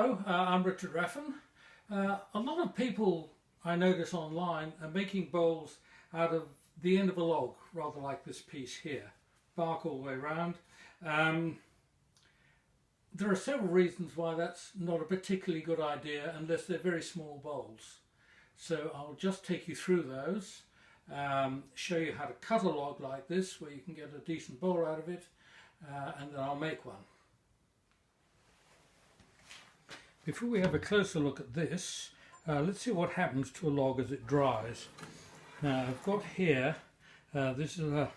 Hello, I'm Richard Raffan. A lot of people I notice online are making bowls out of the end of a log, rather like this piece here, bark all the way around. There are several reasons why that's not a particularly good idea unless they're very small bowls. So I'll just take you through those, show you how to cut a log like this where you can get a decent bowl out of it, and then I'll make one. Before we have a closer look at this, let's see what happens to a log as it dries. Now I've got here, this is a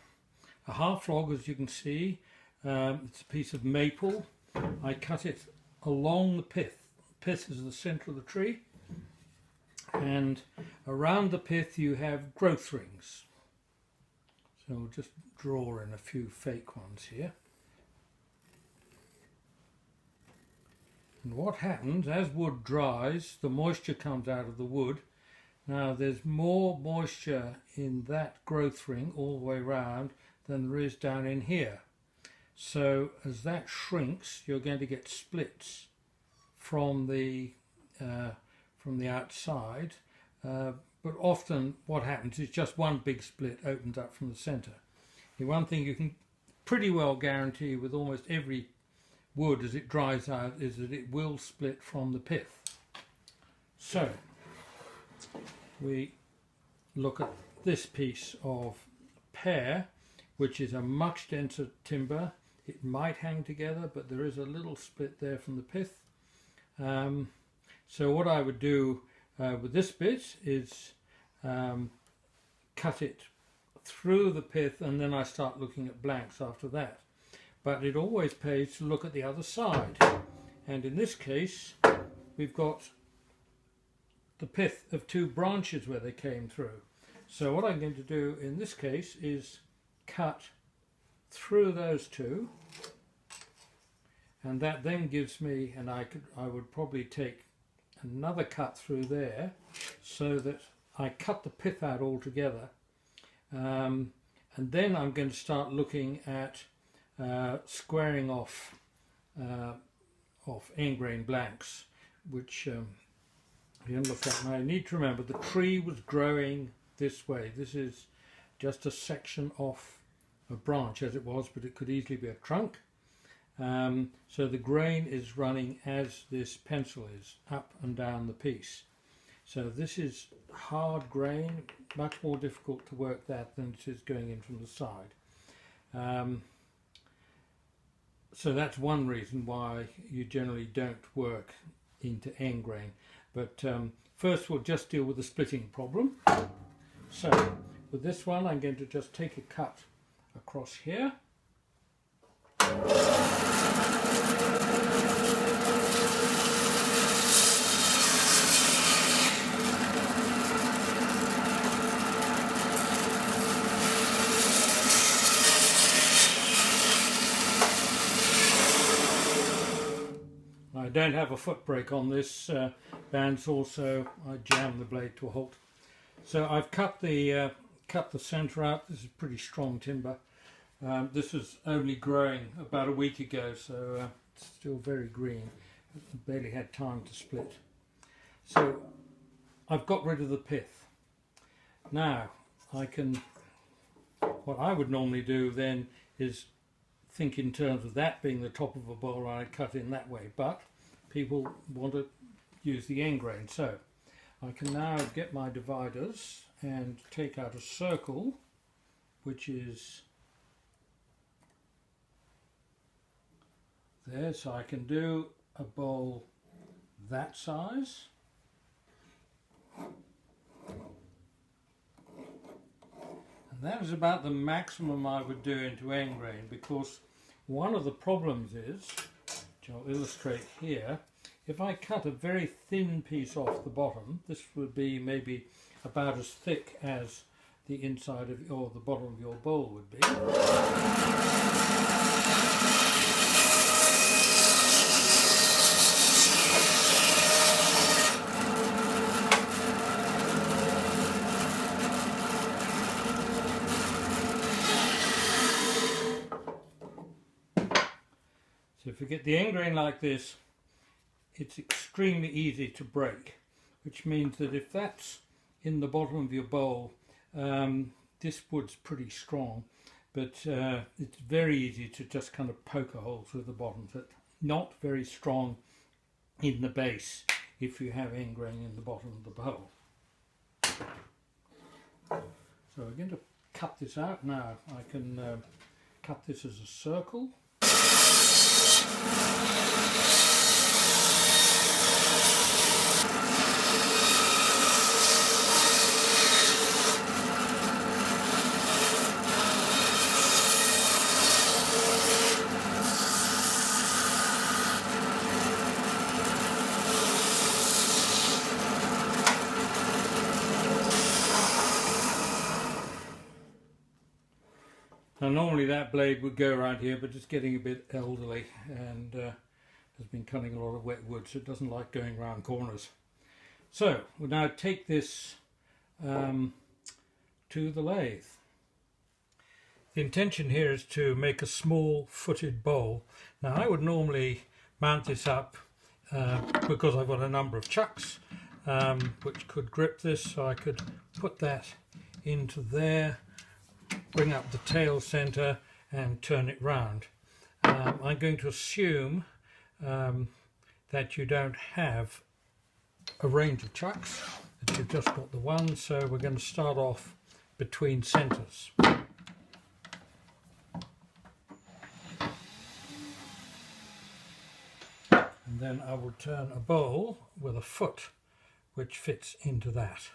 half log, as you can see. It's a piece of maple. I cut it along the pith. The pith is the centre of the tree, and around the pith you have growth rings. So we'll just draw in a few fake ones here. And what happens, as wood dries, the moisture comes out of the wood. Now there's more moisture in that growth ring all the way around than there is down in here. So as that shrinks, you're going to get splits from the outside. But often what happens is just one big split opens up from the centre. The one thing you can pretty well guarantee with almost every wood as it dries out is that it will split from the pith. So we look at this piece of pear, which is a much denser timber. It might hang together, but there is a little split there from the pith. So what I would do with this bit is cut it through the pith, and then I start looking at blanks after that. But it always pays to look at the other side, and in this case we've got the pith of two branches where they came through. So what I'm going to do in this case is cut through those two, and that then gives me, and I would probably take another cut through there so that I cut the pith out altogether, and then I'm going to start looking at squaring off endgrain blanks, which you can look at. Now I need to remember the tree was growing this way. This is just a section off a branch as it was, but it could easily be a trunk. So the grain is running as this pencil is, up and down the piece. So this is hard grain, much more difficult to work that than it is going in from the side. So that's one reason why you generally don't work into endgrain. But first we'll just deal with the splitting problem. So with this one I'm going to just take a cut across here. I don't have a foot brake on this bandsaw, so I jam the blade to a halt. So I've cut the centre out. This is pretty strong timber. This was only growing about a week ago, so it's still very green. Barely had time to split. So I've got rid of the pith. Now what I would normally do then is think in terms of that being the top of a bowl, and I cut in that way, but people want to use the endgrain. So I can now get my dividers and take out a circle, which is there, so I can do a bowl that size. And that is about the maximum I would do into endgrain, because one of the problems is, which I'll illustrate here, if I cut a very thin piece off the bottom, this would be maybe about as thick as the inside of, or the bottom of your bowl would be. So if you get the endgrain like this, it's extremely easy to break, which means that if that's in the bottom of your bowl, this wood's pretty strong, but it's very easy to just kind of poke a hole through the bottom. So it's not very strong in the base if you have end grain in the bottom of the bowl. So we're going to cut this out now. I can cut this as a circle. Now normally that blade would go right here, but it's getting a bit elderly and has been cutting a lot of wet wood, so it doesn't like going round corners. So we'll now take this to the lathe. The intention here is to make a small footed bowl. Now I would normally mount this up because I've got a number of chucks which could grip this, so I could put that into there, bring up the tail center and turn it round. I'm going to assume that you don't have a range of chucks, that you've just got the one, so we're going to start off between centers. And then I will turn a bowl with a foot which fits into that.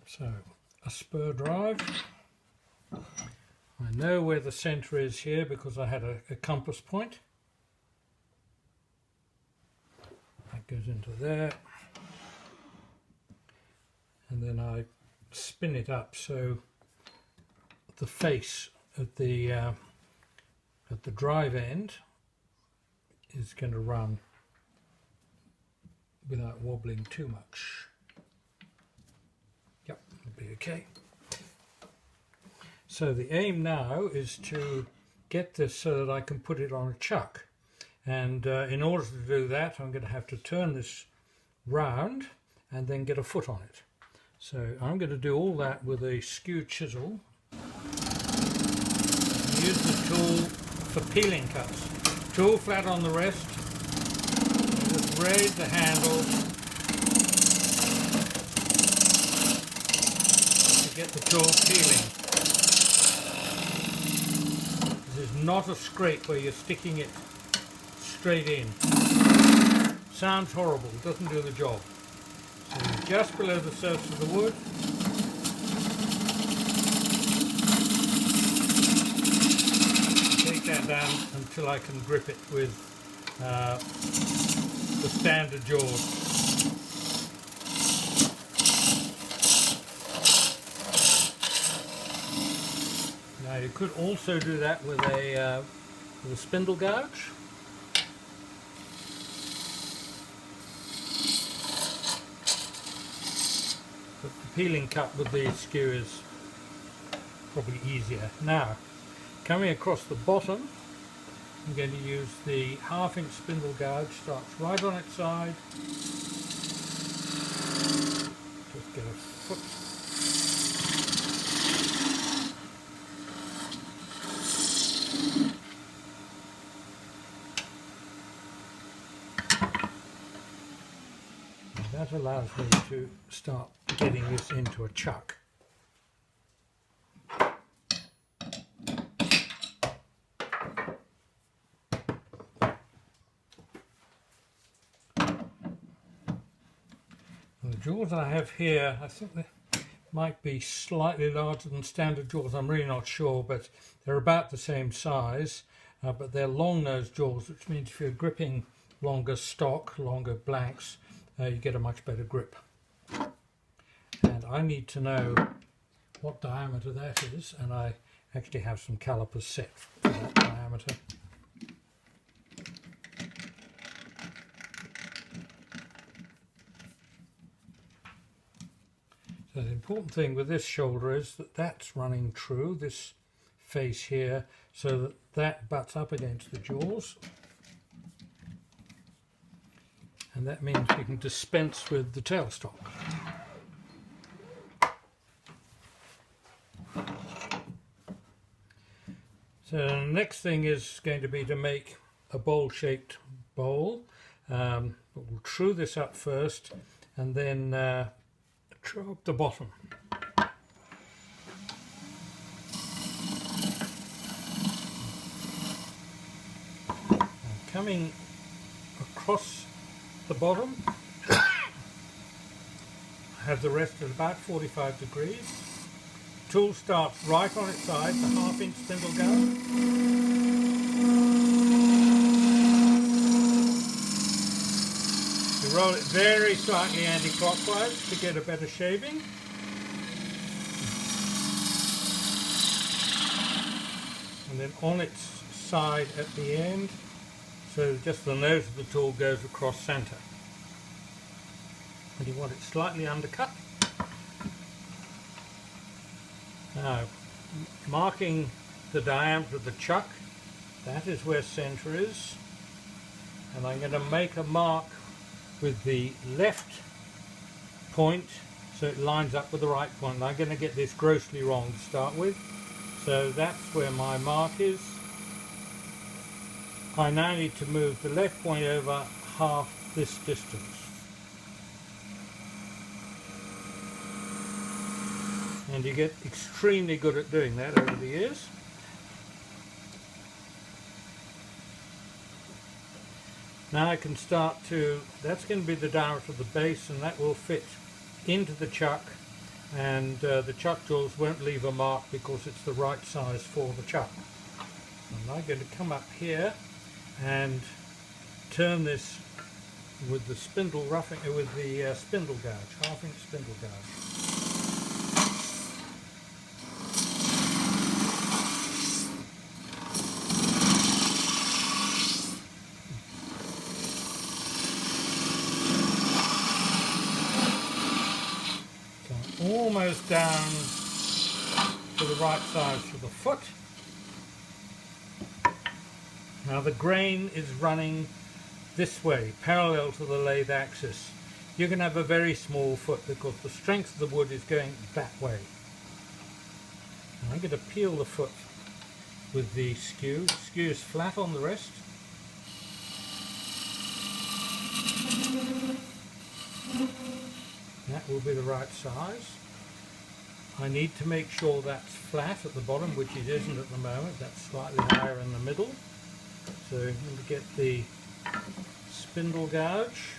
So a spur drive. I know where the centre is here because I had a compass point. That goes into there. And then I spin it up so the face at the drive end is going to run without wobbling too much. Yep, it'll be okay. So the aim now is to get this so that I can put it on a chuck, and in order to do that I'm going to have to turn this round and then get a foot on it. So I'm going to do all that with a skew chisel. Use the tool for peeling cuts. Tool flat on the wrist, just raise the handle to get the tool peeling. This is not a scrape where you're sticking it straight in. Sounds horrible, doesn't do the job. So just below the surface of the wood. Take that down until I can grip it with the standard jaws. Now you could also do that with a spindle gouge. But the peeling cut with the skew is probably easier. Now, coming across the bottom, I'm going to use the 1/2 inch spindle gouge, starts right on its side. Just get a foot. And that allows me to start getting this into a chuck. The jaws I have here, I think they might be slightly larger than standard jaws, I'm really not sure, but they're about the same size, but they're long-nosed jaws, which means if you're gripping longer stock, longer blanks, you get a much better grip. And I need to know what diameter that is, and I actually have some calipers set for that diameter. So the important thing with this shoulder is that that's running true. This face here so that that butts up against the jaws. And that means we can dispense with the tailstock. So the next thing is going to be to make a bowl-shaped bowl. But we'll true this up first and then true up the bottom. Coming across the bottom, I have the rest at about 45 degrees. Tool starts right on its side, the 1/2 inch spindle gouge. You roll it very slightly anti-clockwise to get a better shaving. And then on its side at the end, so just the nose of the tool goes across centre. And you want it slightly undercut. Now, marking the diameter of the chuck, that is where centre is. And I'm going to make a mark with the left point so it lines up with the right point. And I'm going to get this grossly wrong to start with. So that's where my mark is. I now need to move the left point over half this distance. And you get extremely good at doing that over the years. Now I can start to, that's going to be the diameter of the base, and that will fit into the chuck, and the chuck tools won't leave a mark because it's the right size for the chuck. I'm now going to come up here and turn this with the spindle roughing, with the spindle gouge, 1/2 inch spindle gouge. Almost down to the right size for the foot. Now the grain is running this way, parallel to the lathe axis. You're going to have a very small foot because the strength of the wood is going that way. And I'm going to peel the foot with the skew. The skew is flat on the wrist. That will be the right size. I need to make sure that's flat at the bottom, which it isn't at the moment. That's slightly higher in the middle. So I'm going to get the spindle gouge,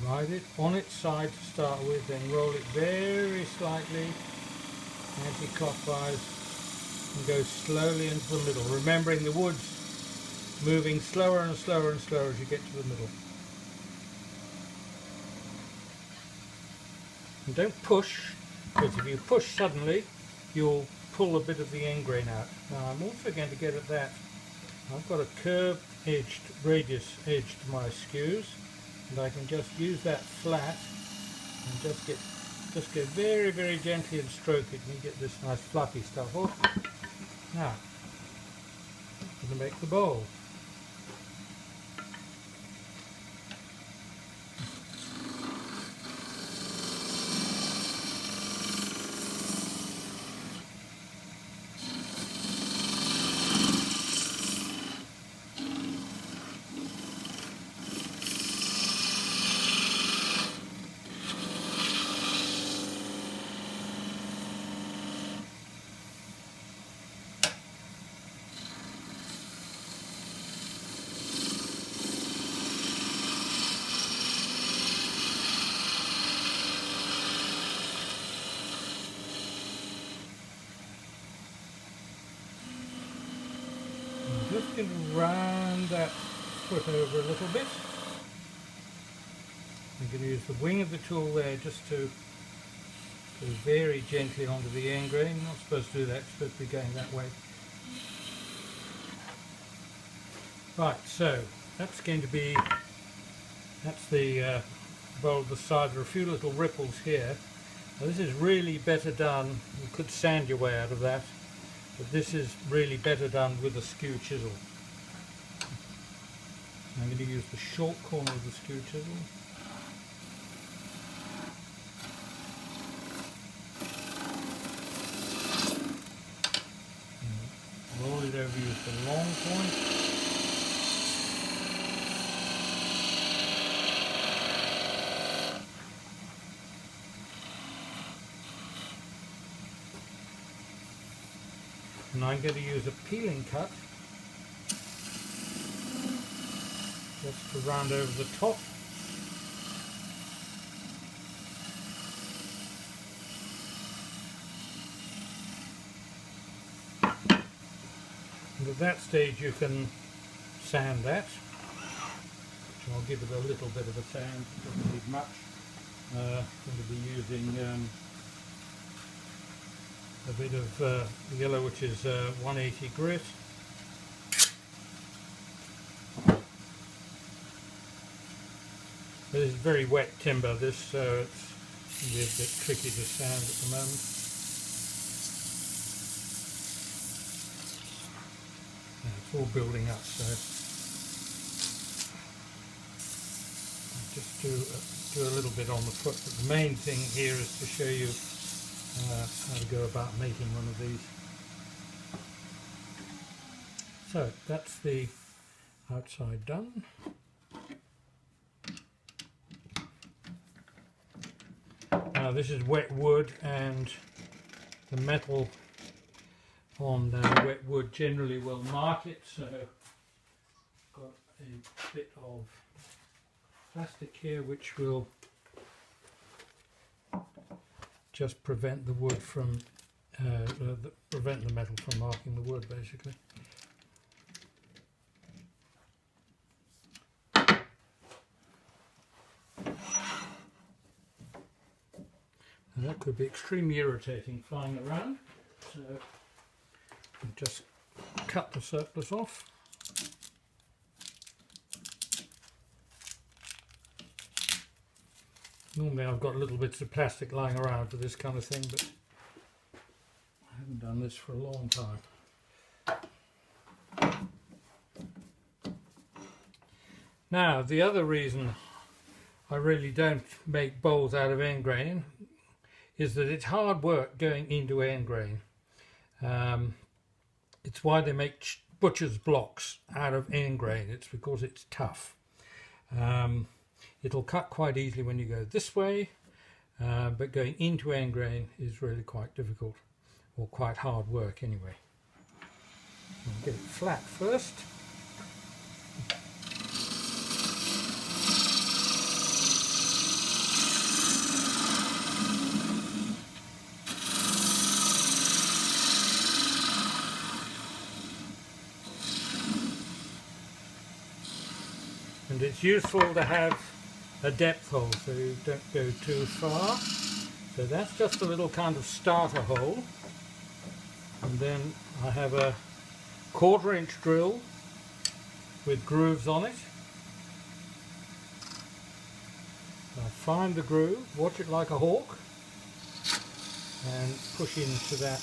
ride it on its side to start with, then roll it very slightly anti-clockwise and go slowly into the middle, remembering the wood's moving slower and slower and slower as you get to the middle. And don't push, because if you push suddenly, you'll pull a bit of the end grain out. Now I'm also going to get at that. I've got a curved edged radius edge to my skews, and I can just use that flat and just go very, very gently and stroke it, and you get this nice fluffy stuff off. Now, I'm going to make the bowl. Just going to round that foot over a little bit. I'm going to use the wing of the tool there just to go very gently onto the end grain. Not supposed to do that, it's supposed to be going that way. Right, so that's going to be, that's the bowl of the side. There are a few little ripples here. Now this is really better done. You could sand your way out of that, but this is really better done with a skew chisel. I'm going to use the short corner of the skew chisel. Roll it over, use the long point. And I'm going to use a peeling cut just to round over the top. And at that stage you can sand that, which I'll give it a little bit of a sand, doesn't need much. I'm going to be using a bit of yellow, which is 180 grit. This is very wet timber, this, so it's going to be a bit tricky to sand at the moment. Yeah, it's all building up, so I'll just do a little bit on the foot, but the main thing here is to show you how to go about making one of these. So that's the outside done. Now this is wet wood, and the metal on wet wood generally will mark it, so I've got a bit of plastic here which will just prevent the wood from prevent the metal from marking the wood, basically. And that could be extremely irritating flying around, so I'll just cut the surplus off. Normally I've got little bits of plastic lying around for this kind of thing, but I haven't done this for a long time. Now, the other reason I really don't make bowls out of endgrain is that it's hard work going into endgrain. It's why they make butcher's blocks out of endgrain. It's because it's tough. It'll cut quite easily when you go this way, but going into endgrain is really quite difficult, or quite hard work anyway. I'll get it flat first. And it's useful to have a depth hole so you don't go too far. So that's just a little kind of starter hole. And then I have a 1/4 inch drill with grooves on it. I find the groove, watch it like a hawk, and push into that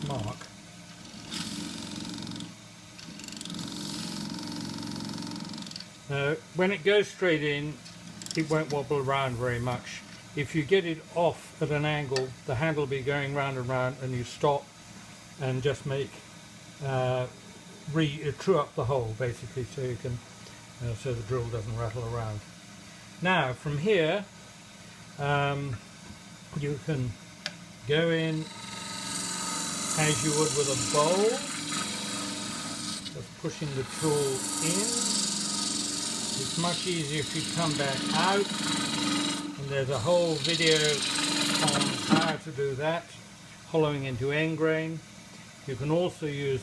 mark. When it goes straight in, it won't wobble around very much. If you get it off at an angle, the handle will be going round and round, and you stop and just make true up the hole, basically, so you can so the drill doesn't rattle around. Now from here you can go in as you would with a bowl, just pushing the tool in. It's much easier if you come back out, and there's a whole video on how to do that, hollowing into endgrain. You can also use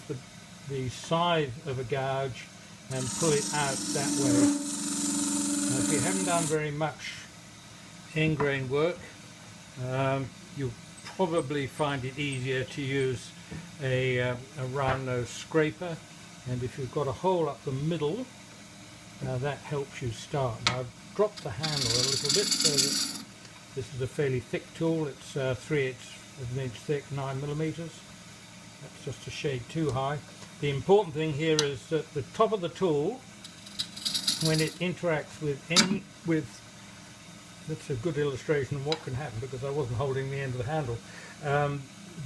the side of a gouge and pull it out that way. Now, if you haven't done very much endgrain work, you'll probably find it easier to use a round nose scraper, and if you've got a hole up the middle, that helps you start. Now I've dropped the handle a little bit so that This is a fairly thick tool. It's 3/8 of an inch thick, 9mm. That's just a shade too high. The important thing here is that the top of the tool, when it interacts with that's a good illustration of what can happen because I wasn't holding the end of the handle.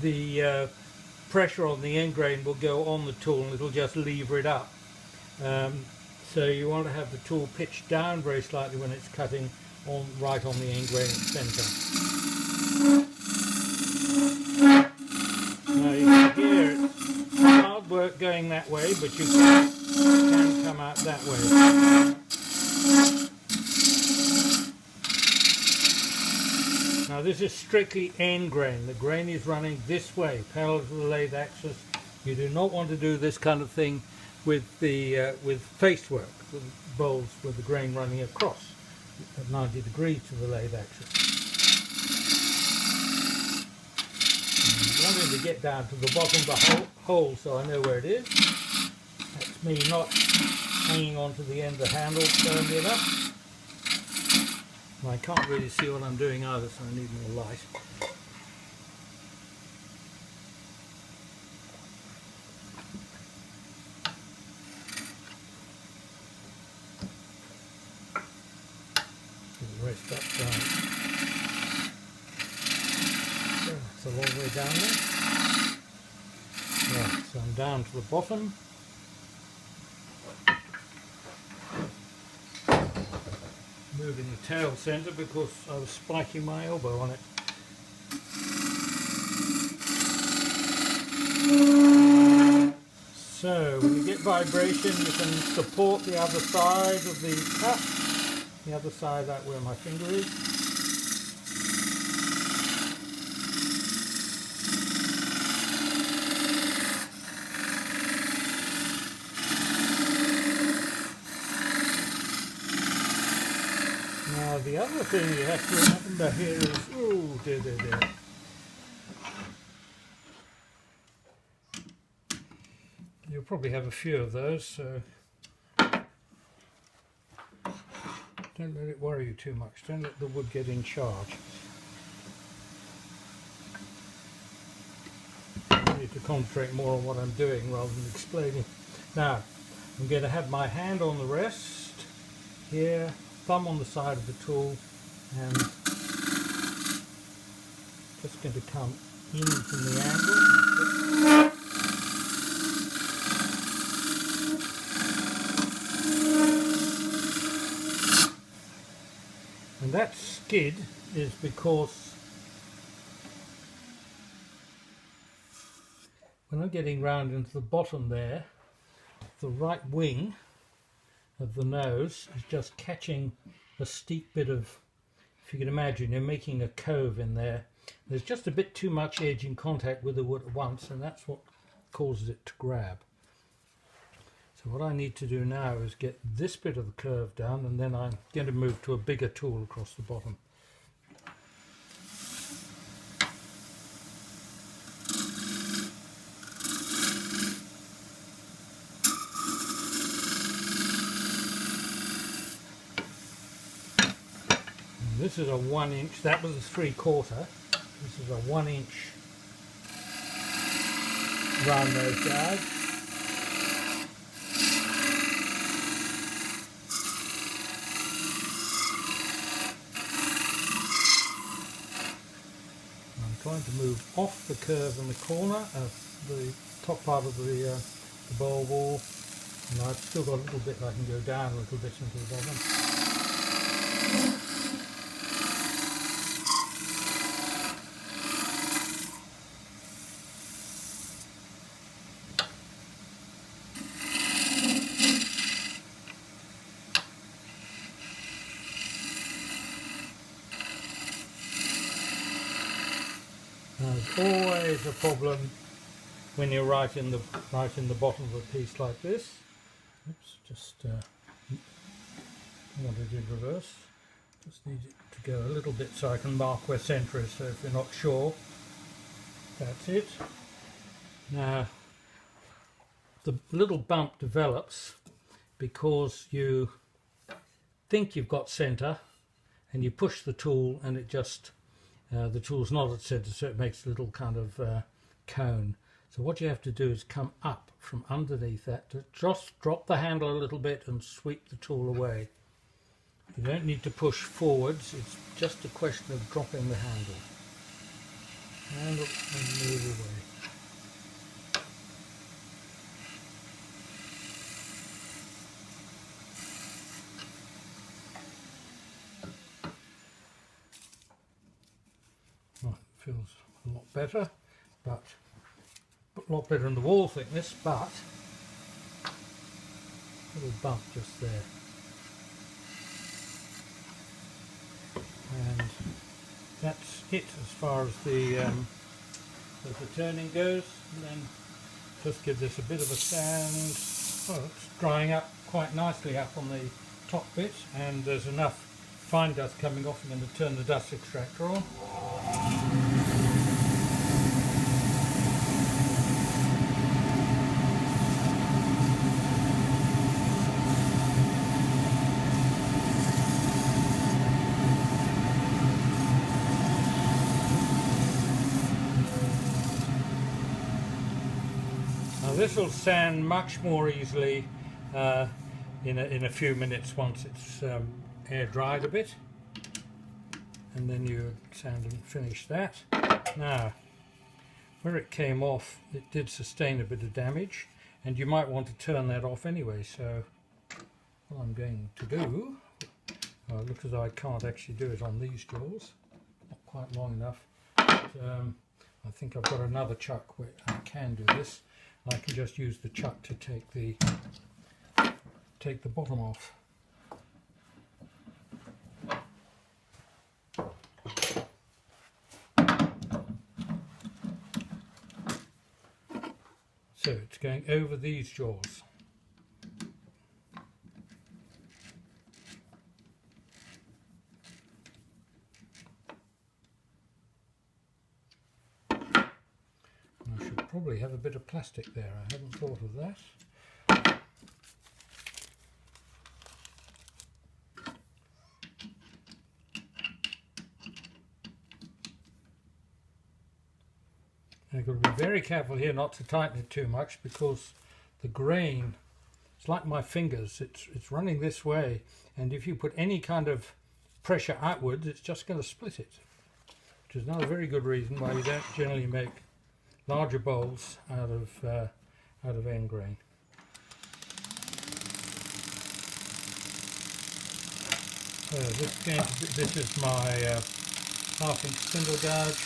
The pressure on the end grain will go on the tool and it'll just lever it up. So you want to have the tool pitched down very slightly when it's cutting right on the end grain centre. Now you can hear it's hard work going that way, but you can come out that way. Now this is strictly end grain. The grain is running this way, parallel to the lathe axis. You do not want to do this kind of thing with the with face work, with bowls with the grain running across at 90 degrees to the lathe axis. I'm wanting to get down to the bottom of the hole so I know where it is. That's me not hanging on to the end of the handle firmly enough. And I can't really see what I'm doing either, so I need more light. Rest up down. So that's a long way down there. Right, so I'm down to the bottom. Moving the tail centre because I was spiking my elbow on it. So when you get vibration, you can support the other side of the cut. The other side, that where my finger is. Now the other thing you have to remember here is, oh dear. You'll probably have a few of those, so don't let it worry you too much. Don't let the wood get in charge. I need to concentrate more on what I'm doing rather than explaining. Now, I'm going to have my hand on the rest here, thumb on the side of the tool, and just going to come in from the angle. And that skid is because when I'm getting round into the bottom there, the right wing of the nose is just catching a steep bit of, if you can imagine, you're making a cove in there. There's just a bit too much edge in contact with the wood at once, and that's what causes it to grab. So what I need to do now is get this bit of the curve down, and then I'm going to move to a bigger tool across the bottom. And this is a 1 inch, that was a 3/4. This is a 1 inch round nose guide. Trying to move off the curve in the corner of the top part of the bowl wall, and I've still got a little bit I can go down a little bit into the bottom. There's always a problem when you're right in the bottom of a piece like this. Oops, just want it in reverse. Just need it to go a little bit so I can mark where centre is. So if you're not sure, that's it. Now the little bump develops because you think you've got centre and you push the tool and it just, the tool's not at centre, so it makes a little kind of cone. So what you have to do is come up from underneath that, to just drop the handle a little bit and sweep the tool away. You don't need to push forwards, it's just a question of dropping the handle. Handle and move away. Right, feels a lot better, but a lot better than the wall thickness, but a little bump just there. And that's it as far as the turning goes. And then just give this a bit of a sand. Well, it's drying up quite nicely up on the top bit, and there's enough fine dust coming off. I'm going to turn the dust extractor on. This will sand much more easily in a few minutes once it's air dried a bit, and then you sand and finish that. Now, where it came off, it did sustain a bit of damage, and you might want to turn that off anyway. So what I'm going to do, it looks as though I can't actually do it on these jaws, not quite long enough. But, I think I've got another chuck where I can do this. I can just use the chuck to take the bottom off. So it's going over these jaws. Probably have a bit of plastic there, I hadn't thought of that. I've got to be very careful here not to tighten it too much, because the grain, it's like my fingers, it's running this way, and if you put any kind of pressure outwards, it's just going to split it, which is another very good reason why you don't generally make larger bowls out of end grain. So this is my 1/2 inch spindle gouge.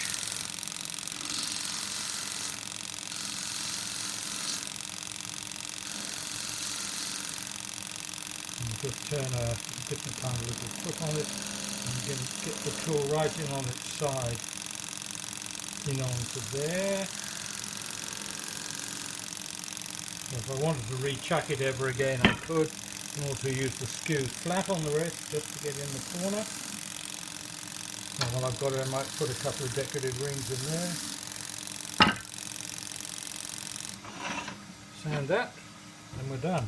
And just turn a different kind of little foot on it, and get the tool right in on its side, in onto there. If I wanted to re-chuck it ever again, I could. I can also use the skew flat on the rest just to get in the corner. And while I've got it, I might put a couple of decorative rings in there. Sand that, and we're done.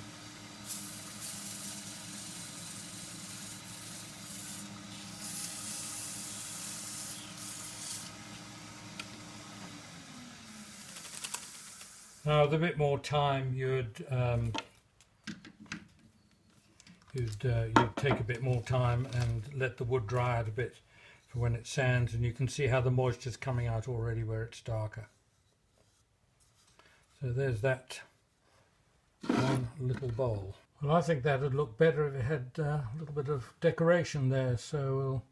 Now, with a bit more time, you'd take a bit more time and let the wood dry out a bit for when it sands, and you can see how the moisture's coming out already where it's darker. So there's that one little bowl. Well, I think that would look better if it had a little bit of decoration there, so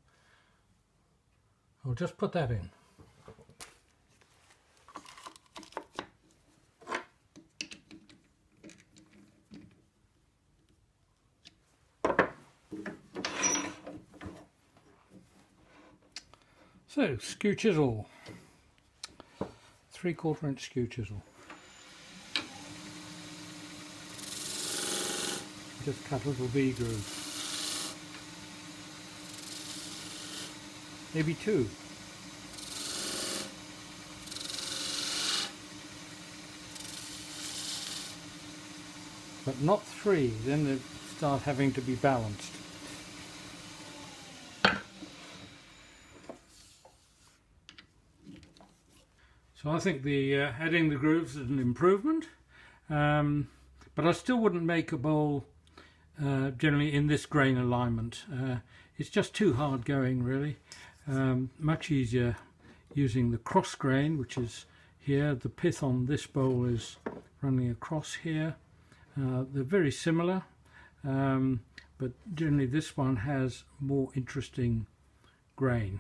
we'll just put that in. So, skew chisel, 3/4 inch skew chisel. Just cut a little V groove, maybe 2. But not 3, then they start having to be balanced. So I think the adding the grooves is an improvement, but I still wouldn't make a bowl generally in this grain alignment. It's just too hard going, really. Much easier using the cross grain, which is here. The pith on this bowl is running across here. They're very similar, but generally this one has more interesting grain.